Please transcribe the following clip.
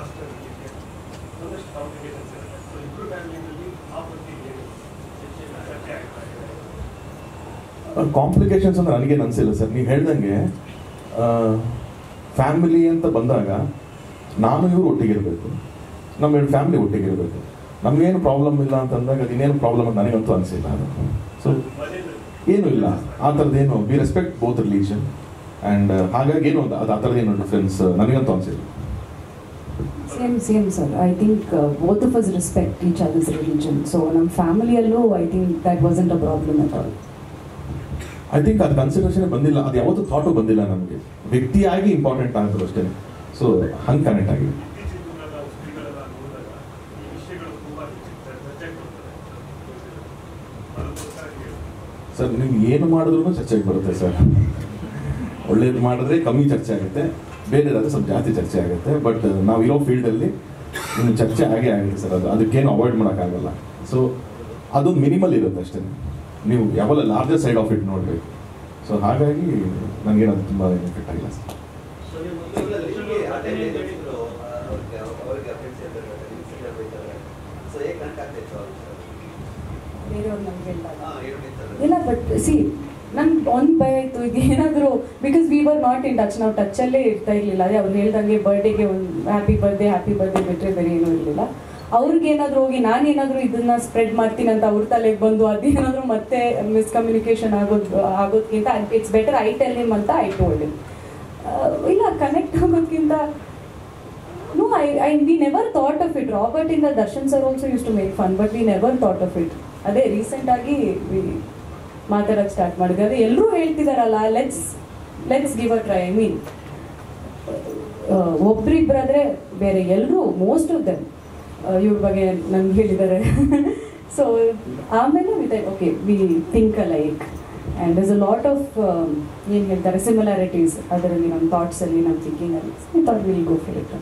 Master ಒಂದಷ್ಟು complications ಇರುತ್ತೆ. So ಇಬ್ಬರು ಫ್ಯಾಮಿಲಿನಲ್ಲಿ ಆ ಬಗ್ಗೆ ಚರ್ಚೆ ಆಗ್ತಾ ಇದೆ. ಕಾಂಪ್ಲಿಕೇಶನ್ಸ್ ಅಂದ್ರೆ ನನಗೇನು ಅನಿಸಿಲ್ಲ ಸರ್. ನೀವು ಹೇಳ್ದಂಗೆ ಫ್ಯಾಮಿಲಿ ಅಂತ ಬಂದಾಗ ನಾನು ಇವರು ಒಟ್ಟಿಗಿರಬೇಕು, ನಮ್ಮ ಎರಡು ಫ್ಯಾಮಿಲಿ ಒಟ್ಟಿಗಿರಬೇಕು. ನಮಗೇನು ಪ್ರಾಬ್ಲಮ್ ಇಲ್ಲ ಅಂತಂದಾಗ ಅದು ಇನ್ನೇನು ಪ್ರಾಬ್ಲಮ್ ಅಂತ ನನಗಂತೂ ಅನಿಸಿಲ್ಲ. ಅದು ಸೊ ಏನೂ ಇಲ್ಲ ಆ ಥರದ್ದೇನು. We respect both religion and ಹಾಗಾಗಿ ಏನು ಅದು ಆ ಥರದ್ದೇನು ಡಿಫ್ರೆನ್ಸ್ ನನಗಂತೂ ಅನಿಸಿಲ್ಲ. Same sir. I think both of us respect each other's religion. So ನಮ್ಮ ಫ್ಯಾಮಿಲಿಯಲ್ಲೂ I think that wasn't a problem at all. I think ಅದು ಕನ್ಸಿಡರೇಷನ್ ಬಂದಿಲ್ಲ, ಅದು ಯಾವತ್ತೂ ಥಾಟು ಬಂದಿಲ್ಲ ನಮಗೆ. ವ್ಯಕ್ತಿಯಾಗಿ ಇಂಪಾರ್ಟೆಂಟ್ ಆಗಿದ್ರು ಅಷ್ಟೇ. ಸೊ ಹಂಗೆ ಕನೆಕ್ಟ್ ಆಗಿದೆ. ಸರ್ ನೀವು ಏನು ಮಾಡಿದ್ರು ಚರ್ಚೆಗೆ ಬರುತ್ತೆ ಸರ್. ಒಳ್ಳೇದು ಮಾಡಿದ್ರೆ ಕಮ್ಮಿ ಚರ್ಚೆ ಆಗುತ್ತೆ, ಬೇರೆದಾದ್ರೆ ಸ್ವಲ್ಪ ಜಾಸ್ತಿ ಚರ್ಚೆ ಆಗುತ್ತೆ. ಬಟ್ ನಾವಿರೋ ಫೀಲ್ಡಲ್ಲಿ ಇನ್ನು ಚರ್ಚೆ ಆಗೇ ಆಗುತ್ತೆ ಸರ್. ಅದಕ್ಕೇನು ಅವಾಯ್ಡ್ ಮಾಡೋಕ್ಕಾಗಲ್ಲ. ಸೊ ಅದು ಮಿನಿಮಲ್ ಇರುತ್ತೆ ಅಷ್ಟೇ. ನೀವು ಯಾವಾಗ ಲಾರ್ಜರ್ ಸೈಡ್ ಆಫ್ ಇಟ್ ನೋಡಬೇಕು. ಸೊ ಹಾಗಾಗಿ ನನಗೇನು ಅದು ತುಂಬ ಎಫೆಕ್ಟ್ ಆಗಿಲ್ಲ ಸರ್. ಇಲ್ಲ ಬಟ್ ಸಿ ನನ್ಗೆ ಒಂದು ಭಯ ಇತ್ತು, ಇದು ಏನಾದರೂ because we were not in touch, ನಾವು ಟಚ್ಚಲ್ಲೇ ಇರ್ತಾ ಇರಲಿಲ್ಲ. ಅದೇ ಅವ್ರು ಹೇಳ್ದಂಗೆ ಬರ್ಡೇಗೆ ಒಂದು ಹ್ಯಾಪಿ ಬರ್ಡೇ ಬಿಟ್ಟರೆ ಬೇರೆ ಏನೂ ಇರಲಿಲ್ಲ. ಅವ್ರಿಗೇನಾದರೂ ಹೋಗಿ ನಾನೇನಾದರೂ ಇದನ್ನು ಸ್ಪ್ರೆಡ್ ಮಾಡ್ತೀನಿ ಅಂತ ಅವ್ರ ತಲೆಗೆ ಬಂದು ಅದೇನಾದರೂ ಮತ್ತೆ ಮಿಸ್ಕಮ್ಯುನಿಕೇಷನ್ ಆಗೋದಕ್ಕಿಂತ it's better I tell him ಅಂತ ಐ ಟೋಲ್ಡ್ ಹಿಮ್. ಇಲ್ಲ ಕನೆಕ್ಟ್ ಆಗೋದಕ್ಕಿಂತ no we never thought of it. Robert ಇಂದ Darshan sir also use to make fun, but we never thought of it. ಅದೇ ರೀಸೆಂಟಾಗಿ ಮಾತಾಡೋಕ್ಕೆ ಸ್ಟಾರ್ಟ್ ಮಾಡಿದ್ವಿ. ಅದೇ ಎಲ್ಲರೂ ಹೇಳ್ತಿದಾರಲ್ಲ, let's give a try. I mean ಒಬ್ರಿಬ್ಬರಾದರೆ ಬೇರೆ ಎಲ್ಲರೂ ಮೋಸ್ಟ್ ಆಫ್ ದೆಮ್ ಇವ್ರ ಬಗ್ಗೆ ನಮ್ಗೆ ಹೇಳಿದ್ದಾರೆ. ಸೊ ಆಮೇಲೆ okay we think like and others a lot of ಏನು ಹೇಳ್ತಾರೆ ಸಿಮಿಲಾರಿಟೀಸ್ ಅದರಲ್ಲಿ ನಮ್ಮ ಥಾಟ್ಸಲ್ಲಿ, ನಮ್ಮ ಥಿಂಕಿಂಗಲ್ಲಿ. We thought will go for it.